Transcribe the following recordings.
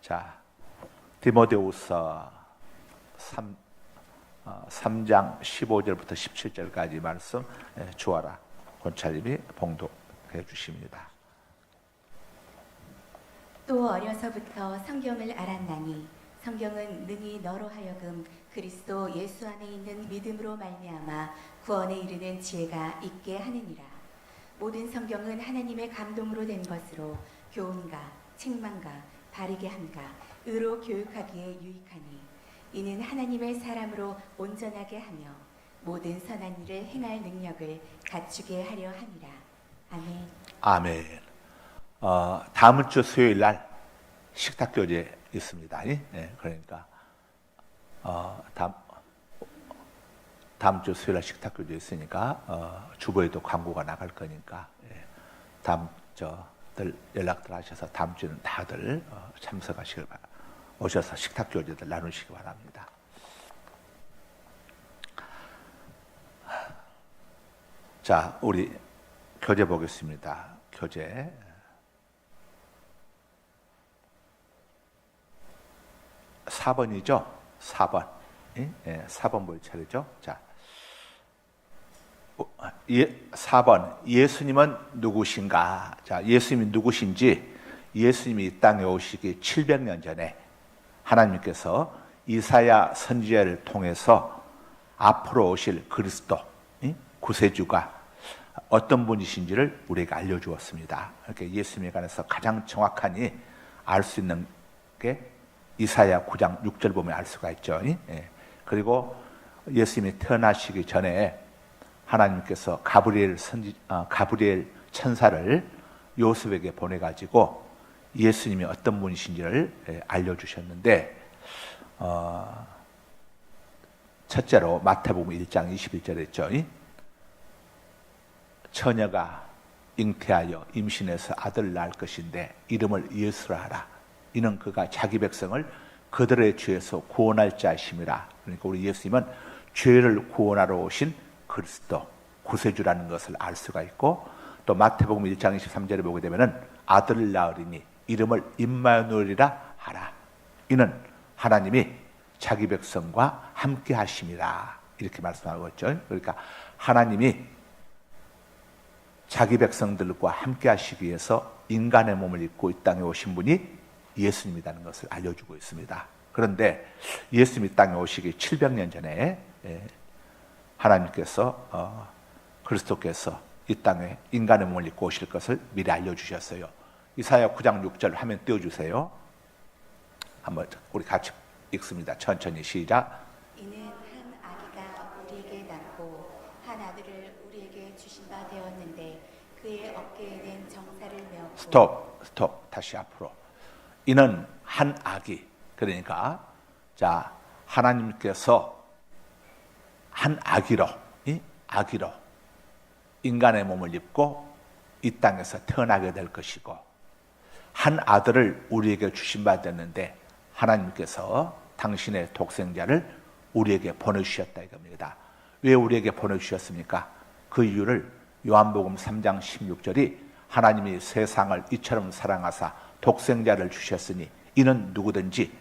자, 디모데후서 3장 15절부터 17절까지 말씀 주어라 권찰님이 봉독해 주십니다. 또 어려서부터 성경을 알았나니 성경은 능히 너로 하여금 그리스도 예수 안에 있는 믿음으로 말미암아 구원에 이르는 지혜가 있게 하느니라. 모든 성경은 하나님의 감동으로 된 것으로 교훈과 책망과 바르게 함과 의로 교육하기에 유익하니 이는 하나님의 사람으로 온전하게 하며 모든 선한 일을 행할 능력을 갖추게 하려 함이라. 아멘. 아멘. 다음 주 수요일 날 식탁 교제 있습니다. 그러니까 다음 주 수요일 날 식탁 교제 있으니까 주보에도 광고가 나갈 거니까 다음 저들 연락들 하셔서 다음 주는 다들 참석하시길 바랍니다. 오셔서 식탁 교제들 나누시기 바랍니다. 자, 우리 교재 보겠습니다. 교재 4번이죠? 4번. 4번 볼 차례죠? 자, 4번. 예수님은 누구신가? 자, 예수님이 누구신지, 예수님이 이 땅에 오시기 700년 전에 하나님께서 이사야 선지자를 통해서 앞으로 오실 그리스도, 구세주가 어떤 분이신지를 우리에게 알려주었습니다. 이렇게 예수님에 관해서 가장 정확하니 알 수 있는 게 이사야 9장 6절 보면 알 수가 있죠. 그리고 예수님이 태어나시기 전에 하나님께서 가브리엘 천사를 요셉에게 보내가지고 예수님이 어떤 분이신지를 알려주셨는데, 첫째로 마태복음 1장 21절에 있죠. 처녀가 잉태하여 임신해서 아들을 낳을 것인데 이름을 예수라 하라. 이는 그가 자기 백성을 그들의 죄에서 구원할 자이심이라. 그러니까 우리 예수님은 죄를 구원하러 오신 그리스도, 구세주라는 것을 알 수가 있고, 또 마태복음 1장 23절에 보게 되면은 아들을 낳으리니 이름을 임마누엘이라 하라. 이는 하나님이 자기 백성과 함께 하심이라. 이렇게 말씀하고 있죠. 그러니까 하나님이 자기 백성들과 함께 하시기 위해서 인간의 몸을 입고 이 땅에 오신 분이 예수님이라는 것을 알려주고 있습니다. 그런데 예수님이 땅에 오시기 700년 전에 하나님께서 그리스도께서 이 땅에 인간의 몸을 입고 오실 것을 미리 알려주셨어요. 이사야 9장 6절 화면 띄워주세요. 한번 우리 같이 읽습니다. 천천히 시작. 이는 한 아기가 우리에게 낳고 한 아들을 우리에게 주신 바 되었는데 그의 어깨에는 정사를 메었고. 스톱. 다시 앞으로. 이는 한 아기. 그러니까 자, 하나님께서 한 아기로 인간의 몸을 입고 이 땅에서 태어나게 될 것이고, 한 아들을 우리에게 주신 바 됐는데 하나님께서 당신의 독생자를 우리에게 보내주셨다 이겁니다. 왜 우리에게 보내주셨습니까? 그 이유를 요한복음 3장 16절이 하나님이 세상을 이처럼 사랑하사 독생자를 주셨으니 이는 누구든지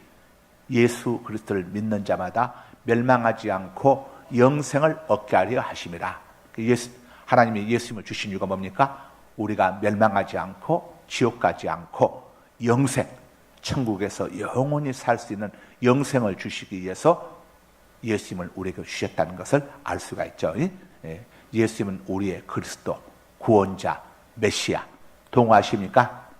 예수 그리스도를 믿는 자마다 멸망하지 않고 영생을 얻게 하려 하심이라. 하나님이 예수님을 주신 이유가 뭡니까? 우리가 멸망하지 않고 지옥 가지 않고 영생, 천국에서 영원히 살 수 있는 영생을 주시기 위해서 예수님을 우리에게 주셨다는 것을 알 수가 있죠. 예수님은 우리의 그리스도, 구원자, 메시아. 동의하십니까?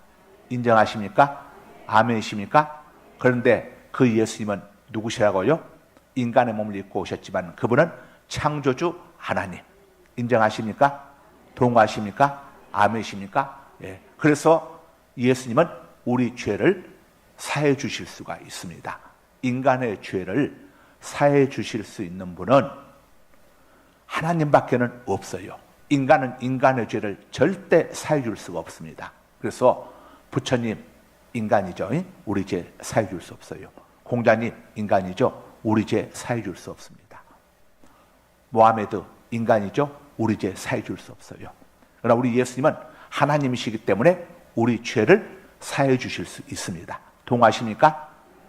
인정하십니까? 아멘이십니까? 그런데 그 예수님은 누구시라고요? 인간의 몸을 입고 오셨지만 그분은 창조주 하나님. 인정하십니까? 동의하십니까? 아멘이십니까? 그래서 예수님은 우리 죄를 사해 주실 수가 있습니다. 인간의 죄를 사해 주실 수 있는 분은 하나님밖에는 없어요. 인간은 인간의 죄를 절대 사해 줄 수가 없습니다. 그래서 부처님 인간이죠. 우리 죄 사해 줄 수 없어요. 공자님 인간이죠. 우리 죄 사해 줄 수 없습니다. 모하메드 인간이죠. 우리 죄 사해 줄 수 없어요. 그러나 우리 예수님은 하나님이시기 때문에 우리 죄를 사해 주실 수 있습니다. 동의하십니까?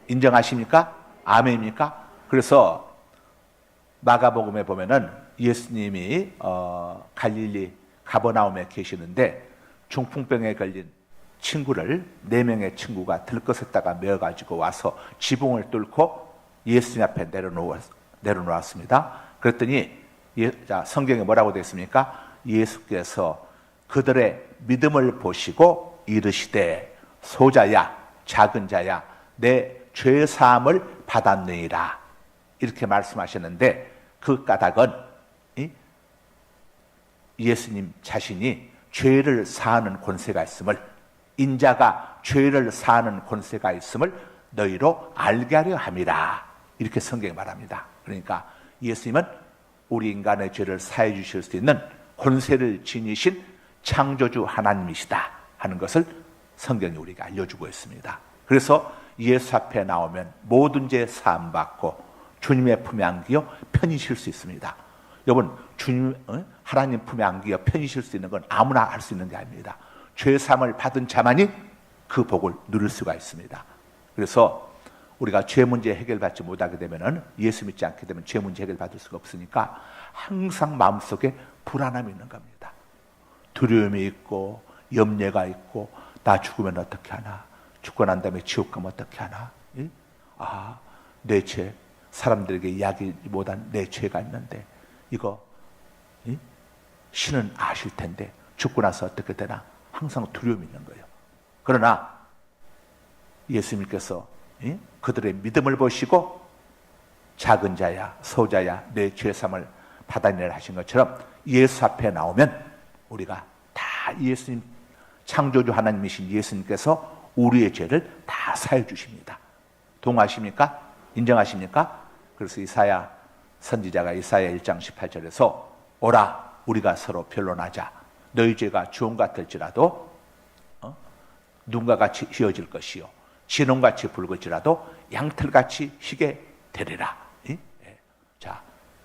인정하십니까? 아멘입니까? 그래서 마가복음에 보면은 예수님이 갈릴리 가버나움에 계시는데 중풍병에 걸린 친구를 4명의 친구가 들것에다가 메어가지고 와서 지붕을 뚫고 예수님 앞에 내려놓았습니다. 그랬더니 성경에 뭐라고 되어 있습니까? 예수께서 그들의 믿음을 보시고 이르시되 소자야 작은 자야 내 죄사함을 받았느니라 이렇게 말씀하셨는데 그 까닭은 예수님 자신이 죄를 사하는 권세가 있음을 인자가 죄를 사하는 권세가 있음을 너희로 알게 하려 함이라 이렇게 성경이 말합니다. 그러니까 예수님은 우리 인간의 죄를 사해 주실 수 있는 권세를 지니신 창조주 하나님이시다 하는 것을 성경이 우리가 알려주고 있습니다. 그래서 예수 앞에 나오면 모든 죄 사함 받고 주님의 품에 안기어 편히 쉴 수 있습니다. 여러분 하나님 품에 안기어 편히 쉴 수 있는 건 아무나 할 수 있는 게 아닙니다. 죄 사함을 받은 자만이 그 복을 누릴 수가 있습니다. 그래서 우리가 죄 문제 해결받지 못하게 되면은 예수 믿지 않게 되면 죄 문제 해결받을 수가 없으니까 항상 마음속에 불안함이 있는 겁니다. 두려움이 있고 염려가 있고 나 죽으면 어떻게 하나? 죽고 난 다음에 지옥 가면 어떻게 하나? 내 죄 사람들에게 이야기 못한 내 죄가 있는데 이거 신은 아실 텐데 죽고 나서 어떻게 되나? 항상 두려움이 있는 거예요. 그러나 예수님께서 그들의 믿음을 보시고 작은 자야 소자야 내 죄삼을 받아내라 하신 것처럼 예수 앞에 나오면 우리가 다 예수님 창조주 하나님이신 예수님께서 우리의 죄를 다 사해 주십니다. 동의하십니까? 인정하십니까? 그래서 이사야 선지자가 이사야 1장 18절에서 오라 우리가 서로 변론하자 너희 죄가 주홍 같을지라도 눈과 같이 희어질 것이요 진홍같이 붉을지라도 양털같이 희게 되리라. 자,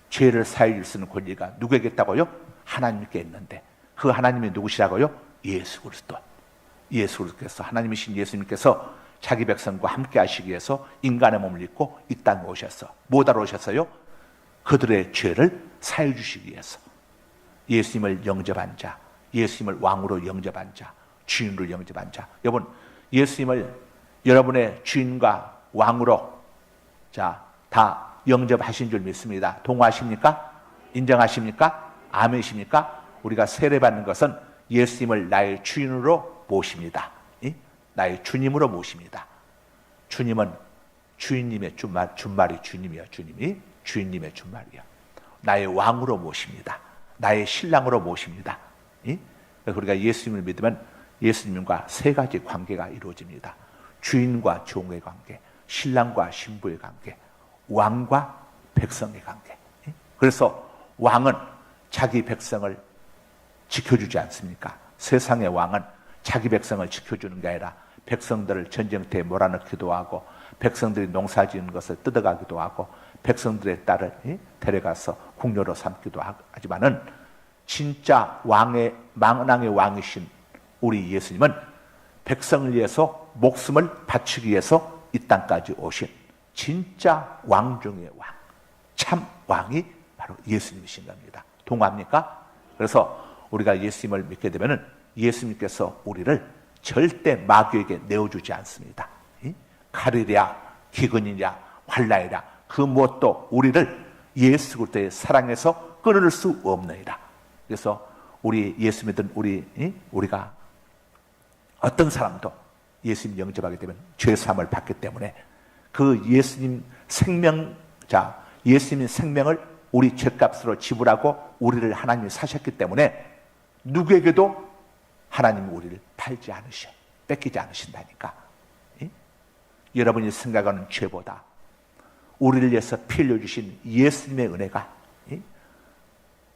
죄를 사해 줄 수 있는 권리가 누구에게 있다고요? 하나님께 있는데 그 하나님이 누구시라고요? 예수 그리스도. 예수 그리스도께서 하나님이신 예수님께서 자기 백성과 함께 하시기 위해서 인간의 몸을 입고 이 땅에 오셨어. 뭐하러 오셨어요? 그들의 죄를 사해 주시기 위해서. 예수님을 영접한 자, 예수님을 왕으로 영접한 자, 주인으로 영접한 자. 여러분, 예수님을 여러분의 주인과 왕으로 다 영접하신 줄 믿습니다. 동의하십니까? 인정하십니까? 아멘이십니까? 우리가 세례받는 것은 예수님을 나의 주인으로 모십니다. 나의 주님으로 모십니다. 주님은 주인님의 준말이 주님이야. 주님이 주인님의 준말이야. 나의 왕으로 모십니다. 나의 신랑으로 모십니다. 그래서 우리가 예수님을 믿으면 예수님과 세 가지 관계가 이루어집니다. 주인과 종의 관계, 신랑과 신부의 관계, 왕과 백성의 관계. 그래서 왕은 자기 백성을 지켜주지 않습니까? 세상의 왕은 자기 백성을 지켜주는 게 아니라 백성들을 전쟁터에 몰아넣기도 하고 백성들이 농사지은 것을 뜯어가기도 하고 백성들의 딸을 데려가서 궁녀로 삼기도 하지만은 진짜 만왕의 왕이신 우리 예수님은 백성을 위해서 목숨을 바치기 위해서 이 땅까지 오신 진짜 왕 중의 왕, 참 왕이 바로 예수님이신 겁니다. 동의합니까? 그래서 우리가 예수님을 믿게 되면은 예수님께서 우리를 절대 마귀에게 내어주지 않습니다. 칼이랴, 기근이랴, 환난이랴 그 무엇도 우리를 예수 그리스도의 사랑에서 끊을 수 없느니라. 그래서 우리 예수 믿은 우리가 어떤 사람도 예수님 영접하게 되면 죄 사함을 받기 때문에 그 예수님 예수님의 생명을 우리 죄값으로 지불하고 우리를 하나님이 사셨기 때문에 누구에게도 하나님이 우리를 팔지 않으셔. 뺏기지 않으신다니까. 여러분이 생각하는 죄보다 우리를 위해서 피 흘려주신 예수님의 은혜가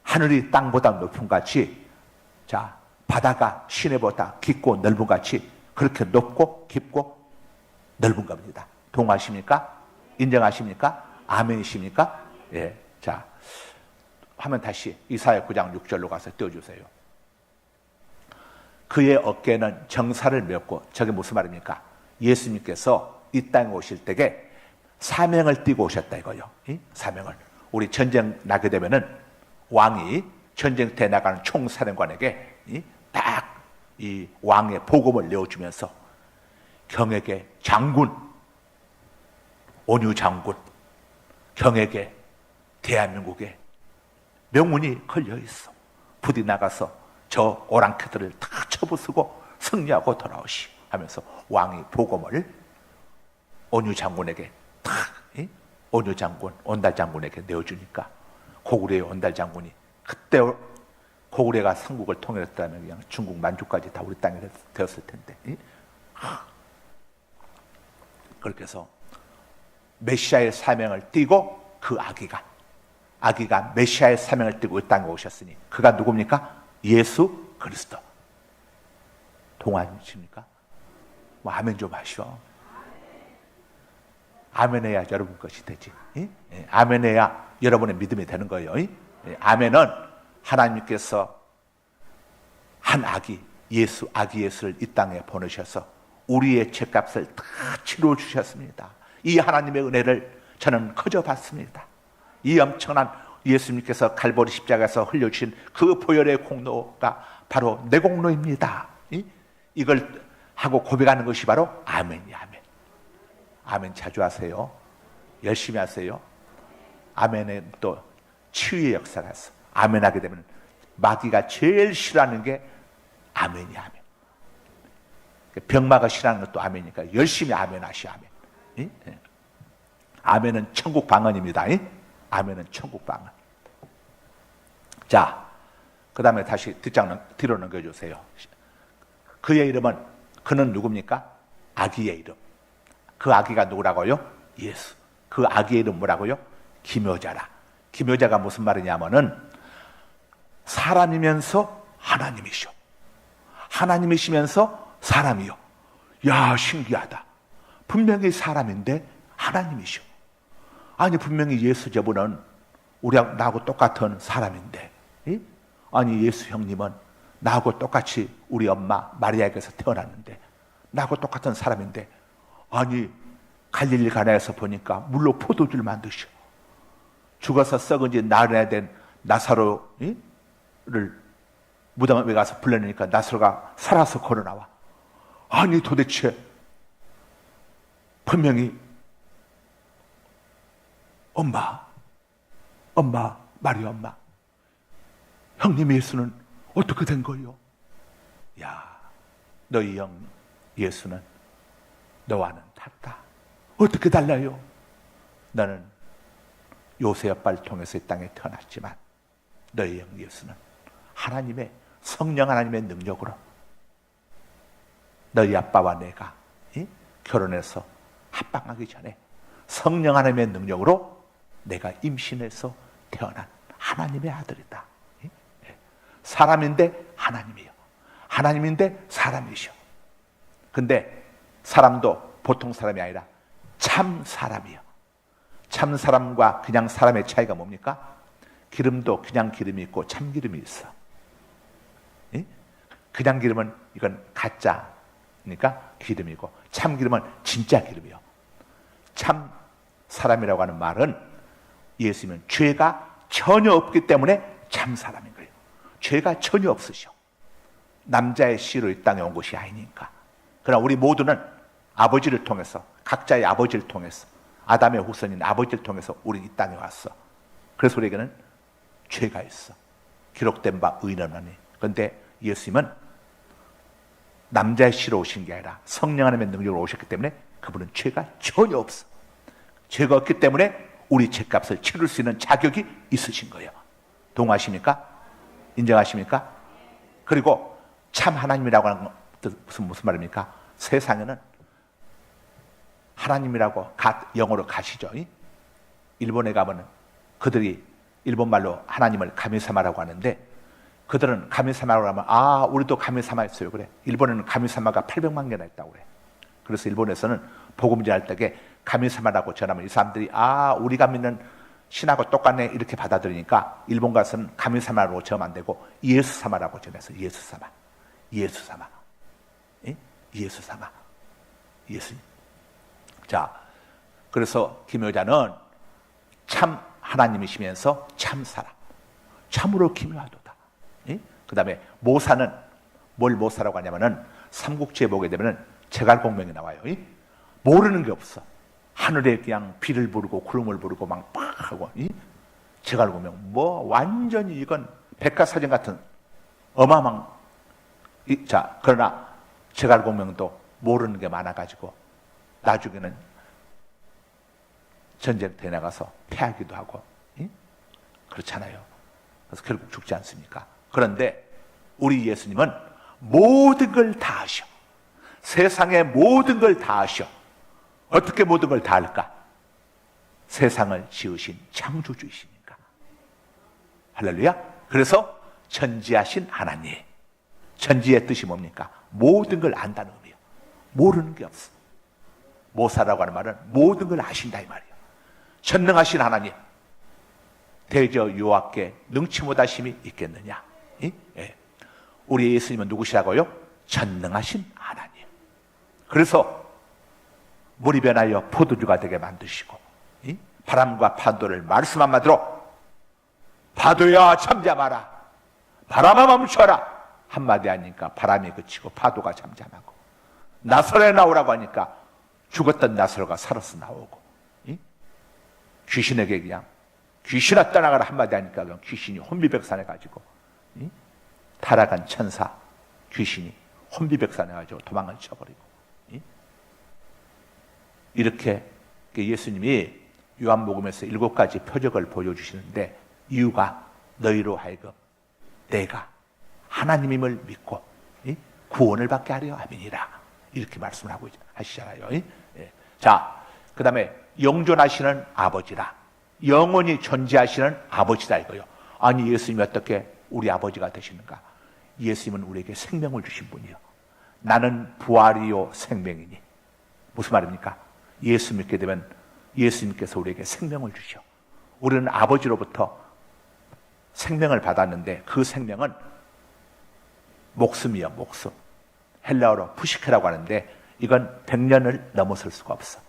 하늘이 땅보다 높은 같이 바다가 시내보다 깊고 넓은 같이 그렇게 높고 깊고 넓은 겁니다. 동의하십니까? 인정하십니까? 아멘이십니까? 예. 자, 화면 다시 이사야 9장 6절로 가서 띄워주세요. 그의 어깨는 정사를 메었고 저게 무슨 말입니까? 예수님께서 이 땅에 오실 때에 사명을 띠고 오셨다 이거요. 이 사명을. 우리 전쟁 나게 되면은 왕이 전쟁터에 나가는 총사령관에게 딱 이 왕의 복음을 내어주면서 경에게 장군, 온유 장군, 경에게 대한민국에 명운이 걸려 있어. 부디 나가서 저 오랑캐들을 다 쳐부수고 승리하고 돌아오시 하면서 왕이 복음을 온유 장군에게 탁, 온유 장군, 온달 장군에게 내어주니까 고구려의 온달 장군이 그때 고구려가 삼국을 통일했다면 그냥 중국 만주까지 다 우리 땅이 되었을 텐데. 그렇게 해서 메시아의 사명을 띠고 그 아기가 메시아의 사명을 띠고 이 땅에 오셨으니 그가 누굽니까? 예수 그리스도. 동안이십니까? 뭐 아멘 좀 하시오. 아멘 해야 여러분 것이 되지. 아멘 해야 여러분의 믿음이 되는 거예요. 아멘은 하나님께서 한 아기 예수를 이 땅에 보내셔서 우리의 죄값을 다 치러 주셨습니다. 이 하나님의 은혜를 저는 커져 봤습니다. 이 엄청난 예수님께서 갈보리 십자가에서 흘려주신 그 보혈의 공로가 바로 내 공로입니다. 이걸 하고 고백하는 것이 바로 아멘이야. 아멘. 아멘 자주 하세요. 열심히 하세요. 아멘에 또 치유의 역사가 있어. 아멘 하게 되면 마귀가 제일 싫어하는 게 아멘이야. 아멘. 병마가 싫어하는 것도 아멘이니까 열심히 아멘 하시. 아멘. 아멘은 천국 방언입니다. 아멘은 천국 방언. 자, 그 다음에 다시 뒤로 넘겨주세요. 그의 이름은, 그는 누굽니까? 아기의 이름. 그 아기가 누구라고요? 예수. 그 아기의 이름 뭐라고요? 기묘자라. 기묘자가 무슨 말이냐면은 사람이면서 하나님이셔. 하나님이시면서 사람이요. 야, 신기하다. 분명히 사람인데 하나님이셔. 아니 분명히 예수 저분은 나하고 똑같은 사람인데, 아니 예수 형님은 나하고 똑같이 우리 엄마 마리아에게서 태어났는데 나하고 똑같은 사람인데, 아니 갈릴리 가나에서 보니까 물로 포도주를 만드셔. 죽어서 썩은 지 나흘이나 된 나사로를 무덤에 가서 불러내니까 나사로가 살아서 걸어나와. 아니 도대체 분명히 엄마 마리아 엄마, 형님 예수는 어떻게 된 거요? 야, 너희 형 예수는 너와는 다르다. 어떻게 달라요? 너는 요셉 아빠를 통해서 이 땅에 태어났지만 너희 형 예수는 하나님의 성령 하나님의 능력으로 너희 아빠와 내가 결혼해서 합방하기 전에 성령 하나님의 능력으로 내가 임신해서 태어난 하나님의 아들이다. 사람인데 하나님이요. 하나님인데 사람이셔. 근데 사람도 보통 사람이 아니라 참 사람이요. 참 사람과 그냥 사람의 차이가 뭡니까? 기름도 그냥 기름이 있고 참 기름이 있어. 그냥 기름은 이건 가짜니까 기름이고, 참 기름은 진짜 기름이요. 참 사람이라고 하는 말은 예수님은 죄가 전혀 없기 때문에 참 사람인 거예요. 죄가 전혀 없으셔. 남자의 씨로 이 땅에 온 것이 아니니까. 그러나 우리 모두는 아버지를 통해서, 각자의 아버지를 통해서, 아담의 후손인 아버지를 통해서 우리 이 땅에 왔어. 그래서 우리에게는 죄가 있어. 기록된 바 의인은 아니. 그런데 예수님은 남자의 씨로 오신 게 아니라 성령 하나님의 능력으로 오셨기 때문에 그분은 죄가 전혀 없어. 죄가 없기 때문에 우리 죄값을 치를 수 있는 자격이 있으신 거예요. 동의하십니까? 인정하십니까? 그리고 참 하나님이라고 하는 건 무슨 말입니까? 세상에는 하나님이라고 영어로 가시죠. 일본에 가면 그들이 일본말로 하나님을 가미사마라고 하는데, 그들은 가미사마라고 하면 아 우리도 가미사마 있어요. 그래. 일본에는 가미사마가 800만 개나 있다고 그래. 그래서 일본에서는 복음 전할 때에 가미사마라고 전하면 이 사람들이 아 우리가 믿는 신하고 똑같네 이렇게 받아들이니까 일본 가서는 가미사마로 전하면 안 되고 예수사마라고 전해서 예수사마. 예수사마. 예수님. 자, 그래서 김효자는 참 하나님이시면서 참 사람, 참으로 기묘하도다. 그 다음에 모사는 뭘 모사라고 하냐면은 삼국지에 보게 되면은 제갈공명이 나와요. 모르는 게 없어. 하늘에 그냥 비를 부르고 구름을 부르고 막 빡 하고 제갈공명 뭐 완전히 이건 백과사전 같은 어마어마한. 자, 그러나 제갈공명도 모르는 게 많아가지고 나중에는 전쟁터에 나가서 패하기도 하고 그렇잖아요. 그래서 결국 죽지 않습니까? 그런데 우리 예수님은 모든 걸 다 아셔. 세상의 모든 걸 다 아셔. 어떻게 모든 걸 다 알까? 세상을 지으신 창조주이시니까. 할렐루야. 그래서 전지하신 하나님. 전지의 뜻이 뭡니까? 모든 걸 안다는 의미예요. 모르는 게 없어. 모사라고 하는 말은 모든 걸 아신다 이 말이에요. 전능하신 하나님. 대저 여호와께 능치 못하심이 있겠느냐? 예. 우리 예수님은 누구시라고요? 전능하신 하나님. 그래서 물이 변하여 포도주가 되게 만드시고 바람과 파도를 말씀 한마디로 파도야 잠잠하라, 바람아 멈춰라 한마디 하니까 바람이 그치고 파도가 잠잠하고, 나설에 나오라고 하니까 죽었던 나설가 살아서 나오고, 귀신에게 그냥 귀신아 떠나가라 한마디 하니까 그냥 귀신이 혼비백산해 가지고 타락한 천사 귀신이 혼비백산해 가지고 도망을 쳐버리고. 이렇게 예수님이 요한복음에서 7가지 표적을 보여주시는데, 이유가 너희로 하여금 내가 하나님임을 믿고 구원을 받게 하려 함이니라, 이렇게 말씀을 하고 하시잖아요. 자, 그 다음에 영존하시는 아버지라, 영원히 존재하시는 아버지다 이거요. 아니 예수님이 어떻게 우리 아버지가 되시는가? 예수님은 우리에게 생명을 주신 분이요. 나는 부활이요 생명이니. 무슨 말입니까? 예수 믿게 되면 예수님께서 우리에게 생명을 주셔. 우리는 아버지로부터 생명을 받았는데 그 생명은 목숨이요, 목숨. 헬라어로 푸시케라고 하는데 이건 100년을 넘어설 수가 없어.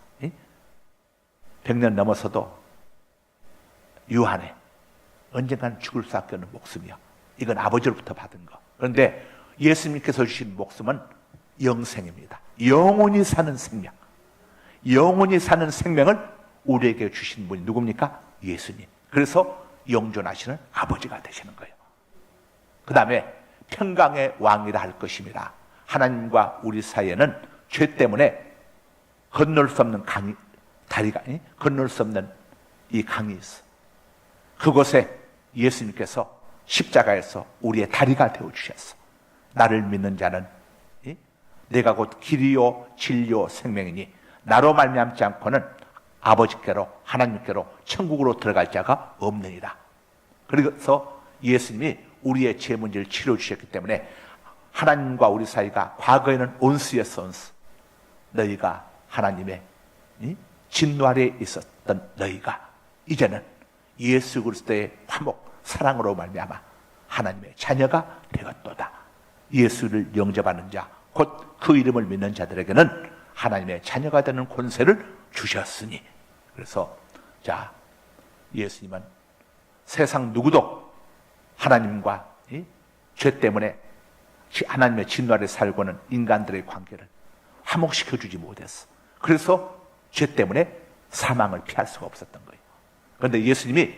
100년 넘어서도 유한해. 언젠가는 죽을 수밖에 없는 목숨이요. 이건 아버지로부터 받은 거. 그런데 예수님께서 주신 목숨은 영생입니다. 영원히 사는 생명. 영원히 사는 생명을 우리에게 주신 분이 누굽니까? 예수님. 그래서 영존하시는 아버지가 되시는 거예요. 그 다음에 평강의 왕이라 할 것입니다. 하나님과 우리 사이에는 죄 때문에 건널 수 없는 강이, 다리가, 건널 수 없는 이 강이 있어. 그곳에 예수님께서 십자가에서 우리의 다리가 되어주셨어. 나를 믿는 자는 내가 곧 길이요 진리요 생명이니 나로 말미암지 않고는 아버지께로 하나님께로 천국으로 들어갈 자가 없느니라. 그래서 예수님이 우리의 죄 문제를 치료 주셨기 때문에 하나님과 우리 사이가 과거에는 온수였어, 온수. 너희가 하나님의 진노 아래에 있었던 너희가 이제는 예수 그리스도의 화목 사랑으로 말미암아 하나님의 자녀가 되었도다. 예수를 영접하는 자, 곧 그 이름을 믿는 자들에게는 하나님의 자녀가 되는 권세를 주셨으니. 그래서 자, 예수님은 세상 누구도 하나님과 죄 때문에 하나님의 진노 아래 살고는 인간들의 관계를 화목시켜주지 못했어. 그래서 죄 때문에 사망을 피할 수가 없었던 거예요. 그런데 예수님이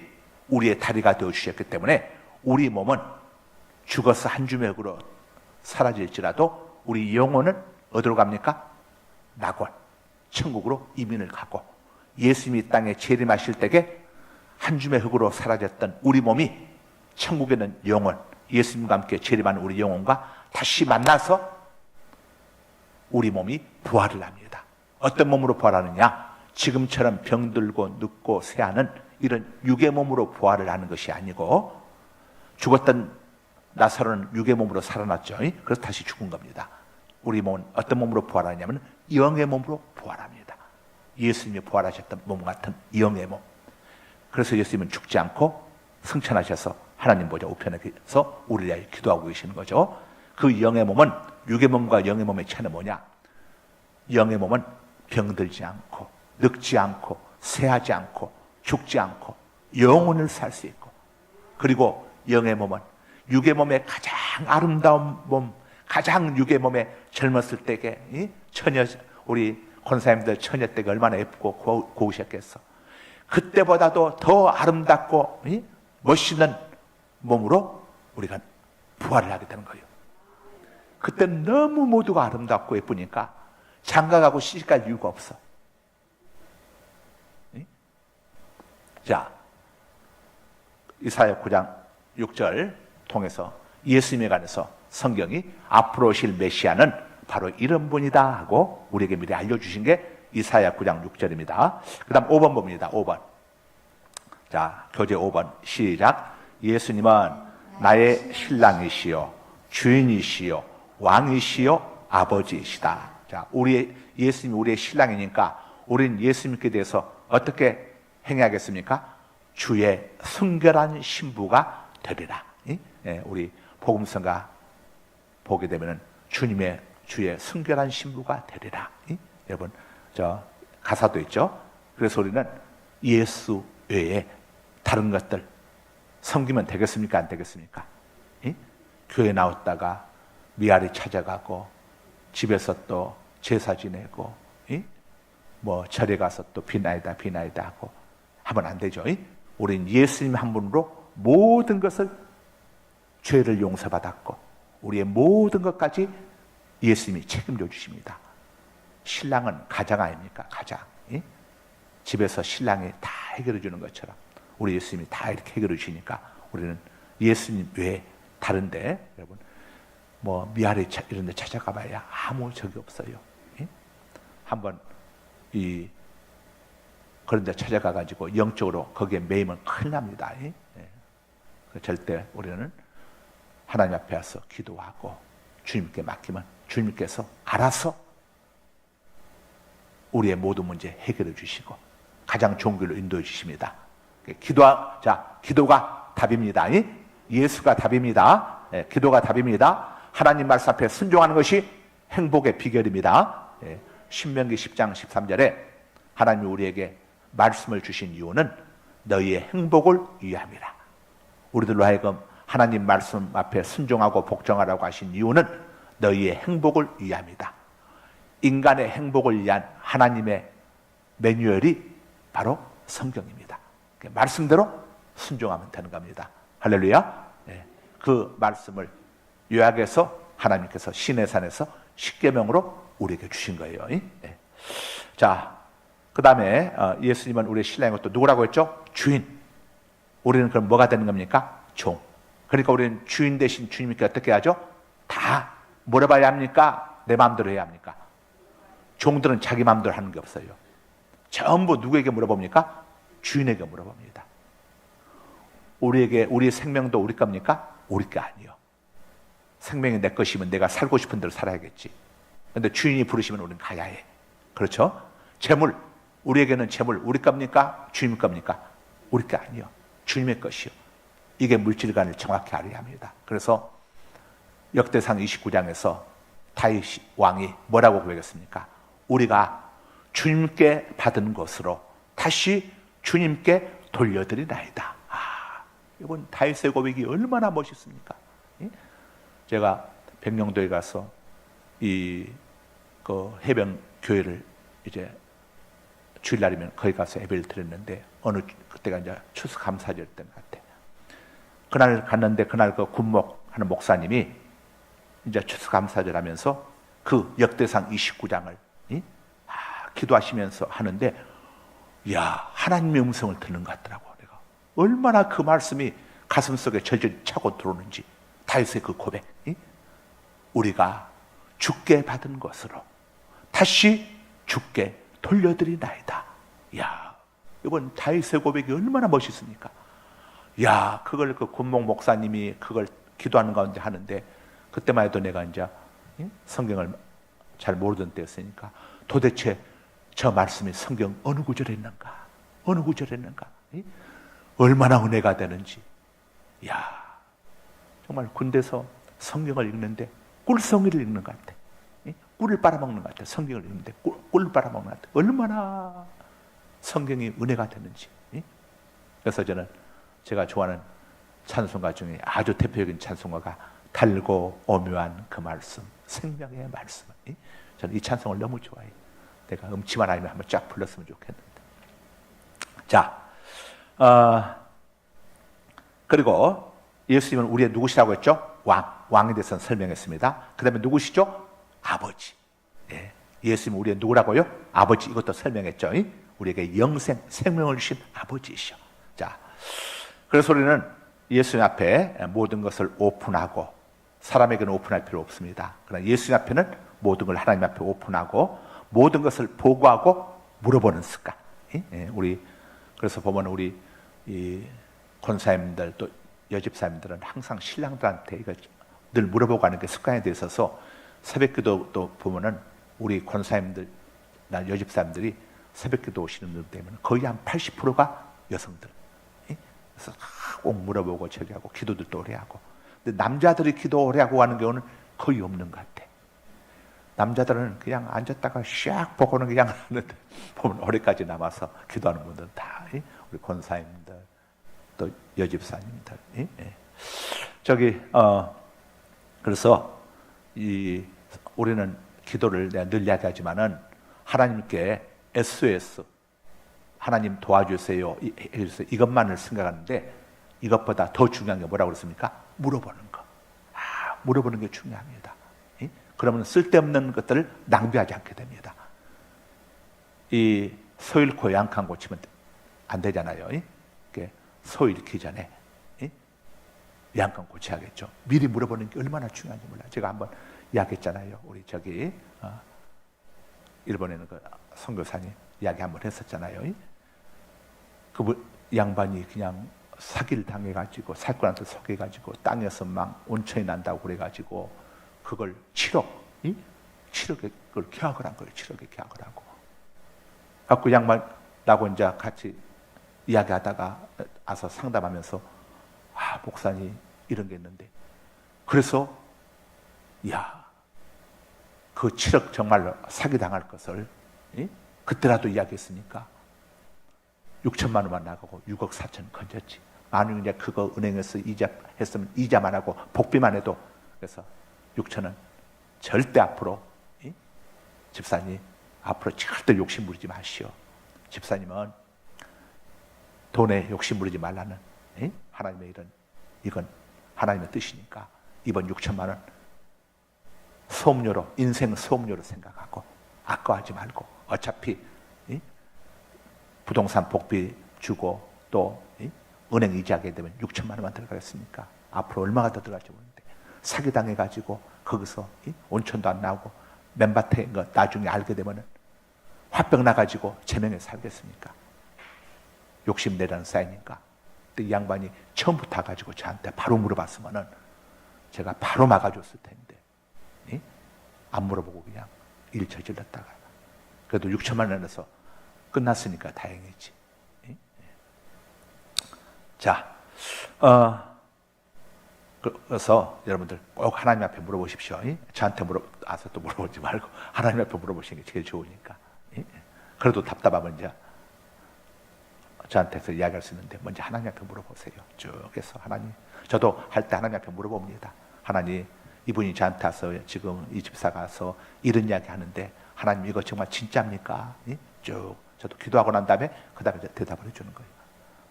우리의 다리가 되어주셨기 때문에 우리 몸은 죽어서 한 주먹으로 사라질지라도 우리 영혼은 어디로 갑니까? 낙원, 천국으로 이민을 가고, 예수님이 땅에 재림하실 때에 한 줌의 흙으로 사라졌던 우리 몸이 천국에는 영혼, 예수님과 함께 재림하는 우리 영혼과 다시 만나서 우리 몸이 부활을 합니다. 어떤 몸으로 부활하느냐? 지금처럼 병들고 늙고 쇠하는 이런 육의 몸으로 부활을 하는 것이 아니고, 죽었던 나사로는 육의 몸으로 살아났죠. 그래서 다시 죽은 겁니다. 우리 몸은 어떤 몸으로 부활하냐면 영의 몸으로 부활합니다. 예수님이 부활하셨던 몸 같은 영의 몸. 그래서 예수님은 죽지 않고 승천하셔서 하나님 보좌 우편에서 우리를 위하여 기도하고 계시는 거죠. 그 영의 몸은 육의 몸과 영의 몸의 차이는 뭐냐? 영의 몸은 병들지 않고 늙지 않고 쇠하지 않고 죽지 않고 영원을 살 수 있고, 그리고 영의 몸은 육의 몸의 가장 아름다운 몸, 가장 육의 몸에 젊었을 때게 처녀, 우리 권사님들 처녀 때가 얼마나 예쁘고 고우셨겠어. 그때보다도 더 아름답고 멋있는 몸으로 우리가 부활을 하게 되는 거예요. 그때 너무 모두가 아름답고 예쁘니까 장가가고 시집갈 이유가 없어. 자, 이사야 9장 6절 통해서 예수님에 관해서 성경이 앞으로 오실 메시아는 바로 이런 분이다 하고 우리에게 미리 알려주신 게 이사야 9장 6절입니다. 그 다음 5번 봅니다. 5번. 자, 교재 5번 시작. 예수님은 나의 신랑이시요 주인이시요 왕이시요 아버지이시다. 자, 예수님이 우리의 신랑이니까 우리는 예수님께 대해서 어떻게 행해야겠습니까? 주의 순결한 신부가 되리라. 우리 복음서가 보게 되면은 주의 순결한 신부가 되리라. 여러분, 저 가사도 있죠. 그래서 우리는 예수 외에 다른 것들 섬기면 되겠습니까? 안 되겠습니까? 교회 나왔다가 미아리 찾아가고 집에서 또 제사 지내고 뭐 절에 가서 또 비나이다 하고 하면 안 되죠. 우린 예수님 한 분으로 모든 것을 죄를 용서받았고 우리의 모든 것까지 예수님이 책임져 주십니다. 신랑은 가장 아닙니까? 가장. 집에서 신랑이 다 해결해 주는 것처럼 우리 예수님이 다 이렇게 해결해 주시니까 우리는 예수님 외에 다른데, 여러분, 뭐 미아리 이런 데 찾아가 봐야 아무 적이 없어요. 한번 그런 데 찾아가 가지고 영적으로 거기에 매이면 큰일 납니다. 절대 우리는 하나님 앞에 와서 기도하고 주님께 맡기면 주님께서 알아서 우리의 모든 문제 해결해 주시고 가장 좋은 길로 인도해 주십니다. 기도가 답입니다. 예수가 답입니다. 기도가 답입니다. 하나님 말씀 앞에 순종하는 것이 행복의 비결입니다. 신명기 10장 13절에 하나님이 우리에게 말씀을 주신 이유는 너희의 행복을 위함이라. 우리들로 하여금 하나님 말씀 앞에 순종하고 복종하라고 하신 이유는 너희의 행복을 위함이다. 인간의 행복을 위한 하나님의 매뉴얼이 바로 성경입니다. 말씀대로 순종하면 되는 겁니다. 할렐루야. 그 말씀을 요약해서 하나님께서 시내산에서 십계명으로 우리에게 주신 거예요. 자, 그 다음에 예수님은 우리의 신랑이고 또 누구라고 했죠? 주인. 우리는 그럼 뭐가 되는 겁니까? 종. 그러니까 우리는 주인 대신 주님께 어떻게 하죠? 다 물어봐야 합니까? 내 마음대로 해야 합니까? 종들은 자기 마음대로 하는 게 없어요. 전부 누구에게 물어봅니까? 주인에게 물어봅니다. 우리의 생명도 우리 겁니까? 우리 게 아니요. 생명이 내 것이면 내가 살고 싶은 대로 살아야겠지. 그런데 주인이 부르시면 우리는 가야 해. 그렇죠? 재물, 우리에게는 재물 우리 겁니까? 주님 겁니까? 우리 게 아니요. 주님의 것이요. 이게 물질관을 정확히 알아야 합니다. 그래서 역대상 29장에서 다윗 왕이 뭐라고 고백했습니까? 우리가 주님께 받은 것으로 다시 주님께 돌려드리나이다. 이번 다윗의 고백이 얼마나 멋있습니까? 제가 백령도에 가서 그 해변 교회를 이제 주일날이면 거기 가서 예배를 드렸는데 그때가 이제 추수감사절 때 같아. 그날 갔는데 그날 그 군목하는 목사님이 이제 추수감사절 하면서 그 역대상 29장을 기도하시면서 하는데, 야, 하나님의 음성을 듣는 것 같더라고. 내가 얼마나 그 말씀이 가슴속에 절절 차고 들어오는지. 다윗의 그 고백, 우리가 주께 받은 것으로 다시 주께 돌려드리나이다. 야, 이번 다윗의 고백이 얼마나 멋있습니까? 야, 그걸 그 군목 목사님이 그걸 기도하는 가운데 하는데, 그때만 해도 내가 이제 성경을 잘 모르던 때였으니까 도대체 저 말씀이 성경 어느 구절에 있는가? 어느 구절에 있는가? 얼마나 은혜가 되는지. 야, 정말 군대에서 성경을 읽는데 꿀성이를 읽는 것 같아. 꿀을 빨아먹는 것 같아요. 성경을 읽는데 꿀을 빨아먹는 것 같아요. 얼마나 성경이 은혜가 되는지. 그래서 저는 제가 좋아하는 찬송가 중에 아주 대표적인 찬송가가 달고 오묘한 그 말씀, 생명의 말씀. 저는 이 찬송을 너무 좋아해요. 내가 음치만 아니면 한번 쫙 불렀으면 좋겠는데. 자, 그리고 예수님은 우리의 누구시라고 했죠? 왕에 대해서는 설명했습니다. 그 다음에 누구시죠? 아버지. 예. 예수님은 우리의 누구라고요? 아버지. 이것도 설명했죠. 우리에게 영생, 생명을 주신 아버지이셔. 자, 그래서 우리는 예수님 앞에 모든 것을 오픈하고, 사람에게는 오픈할 필요 없습니다. 그러나 예수님 앞에는 모든 걸 하나님 앞에 오픈하고 모든 것을 보고하고 물어보는 습관. 예? 우리 그래서 보면 우리 이 권사님들 또 여집사님들은 항상 신랑들한테 이거 늘 물어보고 하는 게 습관이 돼 있어서 새벽기도 보면은 우리 권사님들, 나 여집사님들이 새벽기도 오시는 분들 되면 거의 한 80%가 여성들. 예? 그래서 꼭 물어보고 저기 하고 기도들도 오래 하고. 근데 남자들이 기도 오래 하고 하는 경우는 거의 없는 것 같아. 남자들은 그냥 앉았다가 샥 보고는 그냥 하는데 보면 오래까지 남아서 기도하는 분들은 다 우리 권사님들 또 여집사님들. 저기 그래서 우리는 기도를 내가 늘 이야기하지만은 하나님께 SOS 하나님 도와주세요 이것만을 생각하는데 이것보다 더 중요한 게 뭐라고 그랬습니까? 물어보는 거. 물어보는 게 중요합니다. 그러면 쓸데없는 것들을 낭비하지 않게 됩니다. 이 소 잃고 양칸 고치면 안 되잖아요. 소 잃기 전에 양칸 고쳐야겠죠. 미리 물어보는 게 얼마나 중요한지 몰라요. 제가 한번 이야기했잖아요. 우리 저기 일본에는 그 선교사님 이야기 한번 했었잖아요. 그 양반이 그냥 사기를 당해가지고 사기꾼한테 속여가지고 땅에서 막 온천이 난다고 그래가지고 그걸 7억에 그걸 계약을 한 거예요. 7억에 계약을 하고. 갖고 양반하고 이제 같이 이야기하다가 와서 상담하면서 목사님 이런 게 있는데 그래서 그 7억 정말로 사기 당할 것을 그때라도 이야기했으니까 6천만 원만 나가고 6억 4천 건졌지. 만약 이제 그거 은행에서 이자 했으면 이자만 하고 복비만 해도 그래서 6천은 절대 앞으로 집사님 앞으로 절대 욕심 부리지 마시오. 집사님은 돈에 욕심 부리지 말라는 하나님의 이건 하나님의 뜻이니까 이번 6천만 원 소음료로 인생 소음료로 생각하고 아까워하지 말고 어차피 부동산 복비 주고 또 은행 이자하게 되면 6천만 원만 들어가겠습니까? 앞으로 얼마가 더 들어갈지 모르는데 사기당해가지고 거기서 온천도 안 나오고 맨밭에 거 나중에 알게 되면 화병 나가지고 제명에 살겠습니까? 욕심내라는 사이니까. 근데 이 양반이 처음부터 가지고 저한테 바로 물어봤으면은 제가 바로 막아줬을 텐데 안 물어보고 그냥 일 저질렀다가 그래도 6천만 원에서 끝났으니까 다행이지. 자, 그래서 여러분들 꼭 하나님 앞에 물어보십시오. 저한테 와서 또 물어보지 말고 하나님 앞에 물어보시는 게 제일 좋으니까. 그래도 답답하면 이제 저한테서 이야기할 수 있는데 먼저 하나님 앞에 물어보세요. 쭉 해서 하나님, 저도 할 때 하나님 앞에 물어봅니다. 하나님, 이분이 저한테 와서 지금 이 집사가 와서 이런 이야기 하는데 하나님 이거 정말 진짜입니까? 쭉 저도 기도하고 난 다음에 그 다음에 대답을 해주는 거예요.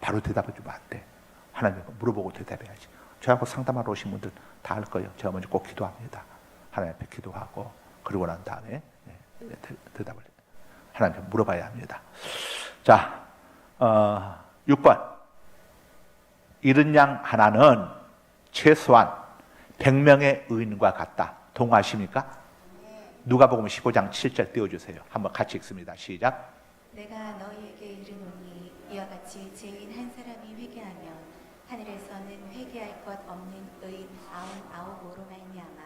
바로 대답해 주면 안 돼. 하나님 물어보고 대답해야지. 저하고 상담하러 오신 분들 다 할 거예요. 제가 먼저 꼭 기도합니다. 하나님 앞에 기도하고 그러고 난 다음에 대답을 하나님 앞에 물어봐야 합니다. 자, 6번 잃은 양 하나는 최소한 100명의 의인과 같다. 동의하십니까? 누가복음 15장 7절 띄워주세요. 한번 같이 읽습니다. 시작. 내가 너희에게 이르노니 이와 같이 죄인 한 사람이 회개하면 하늘에서는 회개할 것 없는 의인 99로 말미암아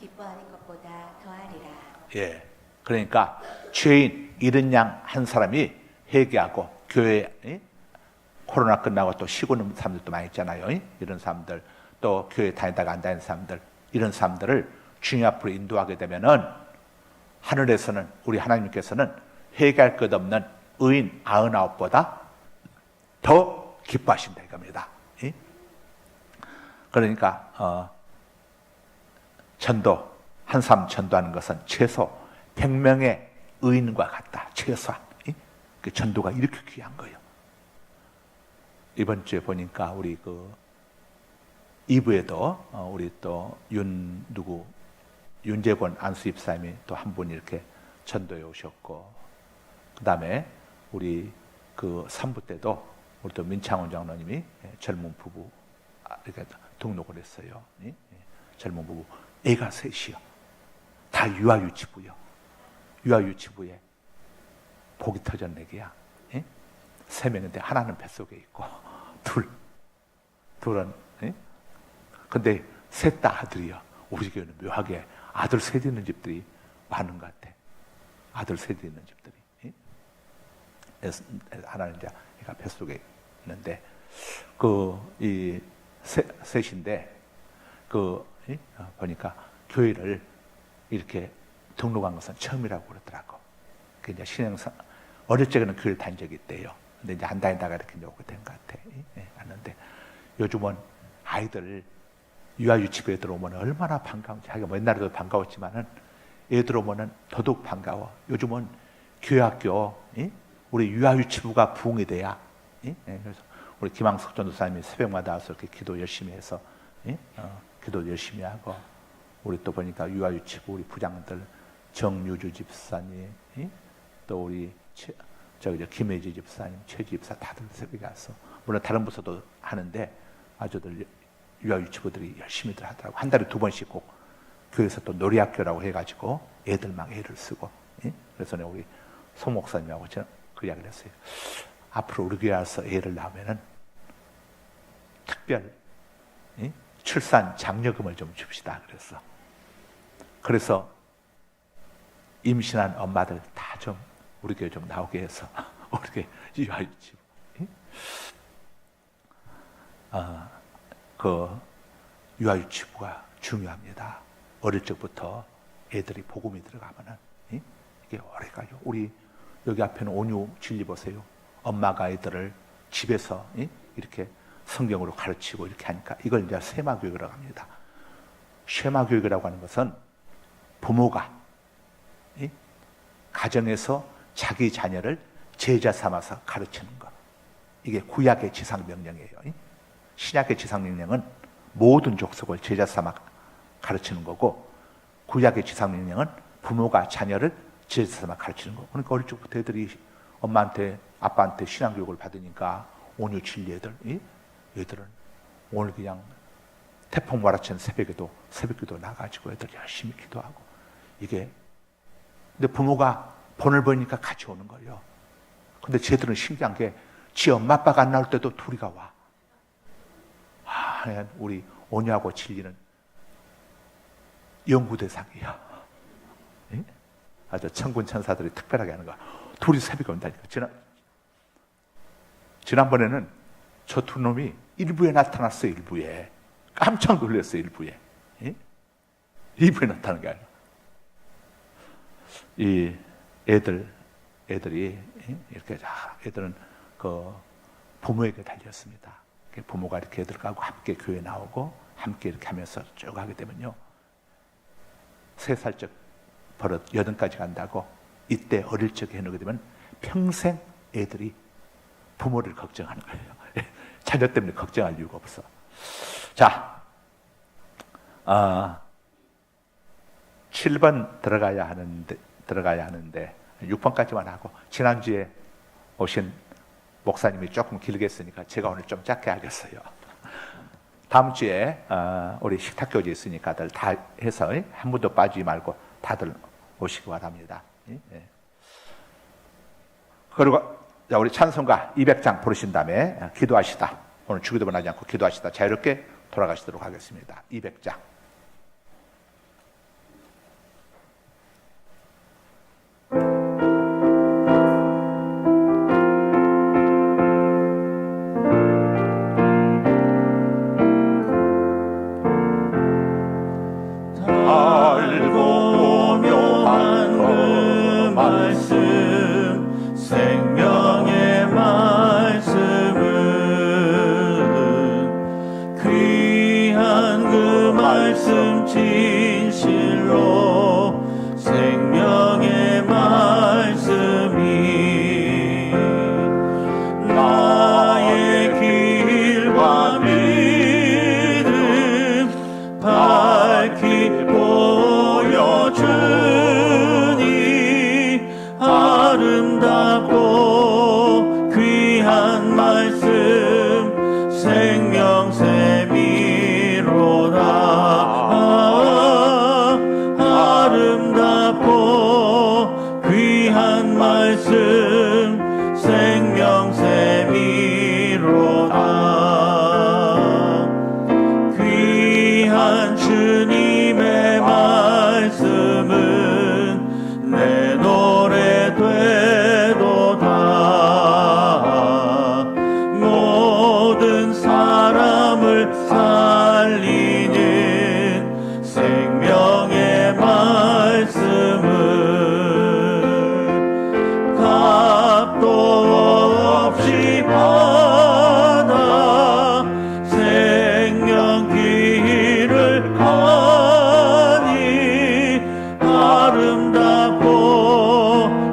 기뻐하는 것보다 더하리라. 예, 그러니까 죄인 잃은 양 한 사람이 회개하고 교회 코로나 끝나고 또 쉬고 있는 사람들도 많이 있잖아요. 이런 사람들 또 교회 다니다가 안 다니는 사람들 이런 사람들을 주님 앞으로 인도하게 되면은 하늘에서는 우리 하나님께서는 회개할 것 없는 의인 99보다 더 기뻐하신다 이겁니다. 그러니까 전도, 한 사람 전도하는 것은 최소 100명의 의인과 같다. 최소한. 그 전도가 이렇게 귀한 거예요. 이번 주에 보니까 우리 그 2부에도 우리 또 윤재권 안수 집사님이 또 한 분 이렇게 전도해 오셨고, 그 다음에 우리 그 3부 때도 우리 또 민창원 장로님이 젊은 부부 이렇게 등록을 했어요. 젊은 부부 애가 셋이요. 다 유아유치부요. 유아유치부에 복이 터졌네 개야. 3명인데 하나는 뱃속에 있고 둘은 근데 셋 다 아들이야. 우리 교회는 묘하게 아들 셋 있는 집들이 많은 것 같아. 아들 셋 있는 집들이. 하나는 이제 애가 뱃속에 있는데 이 셋인데 보니까 교회를 이렇게 등록한 것은 처음이라고 그러더라고. 그 이제 신앙상 어릴 적에는 교회를 다닌 적이 있대요. 근데 이제 안 다니다가 이렇게 오게 된 것 같아. 왔는데 요즘은 아이들 유아유치부에 들어오면 얼마나 반가운지. 자기가 옛날에도 반가웠지만은 애들 오면은 더더욱 반가워. 요즘은 교회학교 우리 유아유치부가 부흥이 돼야. 그래서 우리 김항석 전도사님이 새벽마다 와서 이렇게 기도 열심히 해서 기도 열심히 하고, 우리 또 보니까 유아유치부 우리 부장들 정유주 집사님, 또 우리 김혜지 집사님, 최 집사 다들 새벽에 와서, 물론 다른 부서도 하는데 아주들 유아유치부들이 열심히들 하더라고. 한 달에 2번씩 꼭 교회에서 또 놀이학교라고 해가지고 애들 막 애를 쓰고. 그래서 우리 소 목사님하고 저는 그 이야기를 했어요. 앞으로 우리 교회 와서 애를 낳으면은 특별 출산 장려금을 좀 줍시다. 그래서 임신한 엄마들 다 좀 우리 교회 좀 나오게 해서 우리 교회 유아유치부. 그 유아유치부가 중요합니다. 어릴 적부터 애들이 복음이 들어가면은 이게 오래 가요. 우리 여기 앞에는 온유 진리 보세요. 엄마가 애들을 집에서 이렇게 성경으로 가르치고 이렇게 하니까 이걸 이제 쉐마교육이라고 합니다. 쉐마교육이라고 하는 것은 부모가 가정에서 자기 자녀를 제자 삼아서 가르치는 것. 이게 구약의 지상명령이에요. 신약의 지상명령은 모든 족속을 제자 삼아 가르치는 거고, 구약의 지상명령은 부모가 자녀를 제자 삼아 가르치는 거고. 그러니까 어릴 적부터 애들이 엄마한테 아빠한테 신앙교육을 받으니까 온유 진리 애들은 오늘 그냥 태풍 몰아치는 새벽기도 나가지고 애들 열심히 기도하고. 이게 근데 부모가 돈을 버니까 같이 오는 거예요. 근데 쟤들은 신기한 게 지 엄마 아빠가 안 나올 때도 둘이가 와. 우리 온유하고 진리는 연구 대상이야. 아주 천군 천사들이 특별하게 하는 거야. 둘이 새벽에 온다니까. 지난번에는 저 두 놈이 일부에 나타났어요. 일부에 깜짝 놀랐어요. 일부에 나타나는 게 아니라. 이 애들이 이렇게 애들은 그 부모에게 달렸습니다. 부모가 이렇게 애들하고 함께 교회 나오고 함께 이렇게 하면서 쭉 하게 되면요, 3살적 버릇 8까지 간다고. 이때 어릴 적에 해놓게 되면 평생 애들이 부모를 걱정하는 거예요. 자녀 때문에 걱정할 이유가 없어. 자, 7번 들어가야 하는데 6번까지만 하고, 지난주에 오신 목사님이 조금 길게 했으니까 제가 오늘 좀 짧게 하겠어요. 다음 주에 우리 식탁교제 있으니까 다들 다 해서 한 분도 빠지지 말고 다들 오시기 바랍니다. 그리고 우리 찬송가 200장 부르신 다음에 기도하시다. 오늘 주기도만 하지 않고 기도하시다 자유롭게 돌아가시도록 하겠습니다. 200장. 달고 묘한 진실로 생명의 말씀이 나의 길과 믿음 밝히 보여주니 아름답고 귀한 말씀 생명샘이로다. 아름답고 귀한 말씀 생명샘이로다. 귀한 주님의 말씀은 내 노래 되도다. 모든 사람을 살리는 생명의 말씀을 값도 없이 받아 생명 길을 가니 아름답고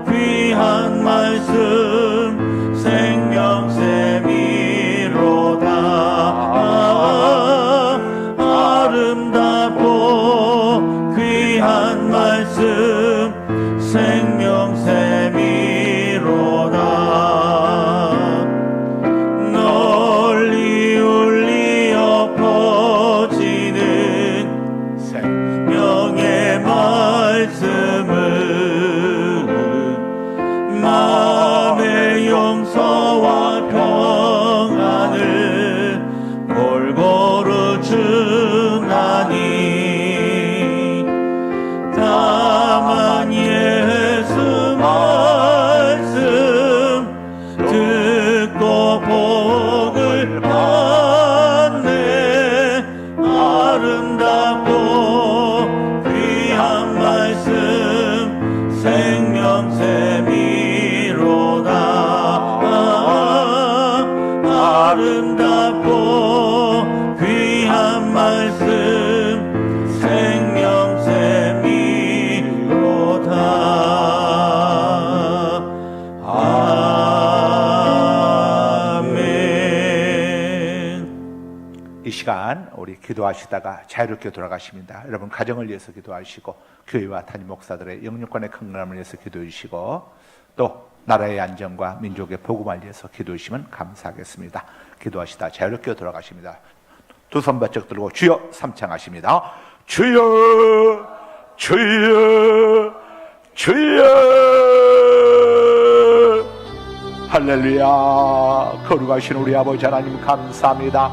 귀한 말씀 생명샘이로다. 아름답고 귀한 말씀 생명샘이로다. 널리 울리어 퍼지는 생명의 말씀은 마음의 용서와 평안을 골고루 주나니 다만 예수 말씀 듣고 복을 받네. 아름답고 귀한 말씀 생명샘이로다. 아름답고 귀한 말씀 생명샘이로다. 아멘. 이 시간 우리 기도하시다가 자유롭게 돌아가십니다. 여러분 가정을 위해서 기도하시고 교회와 담임 목사들의 영육간의 건강을 위해서 기도해 주시고 또 나라의 안정과 민족의 복음을 위해서 기도해 주시면 감사하겠습니다. 기도하시다 자유롭게 돌아가십니다. 두 손 바짝 들고 주여 삼창하십니다. 주여 주여 주여. 할렐루야. 거룩하신 우리 아버지 하나님 감사합니다.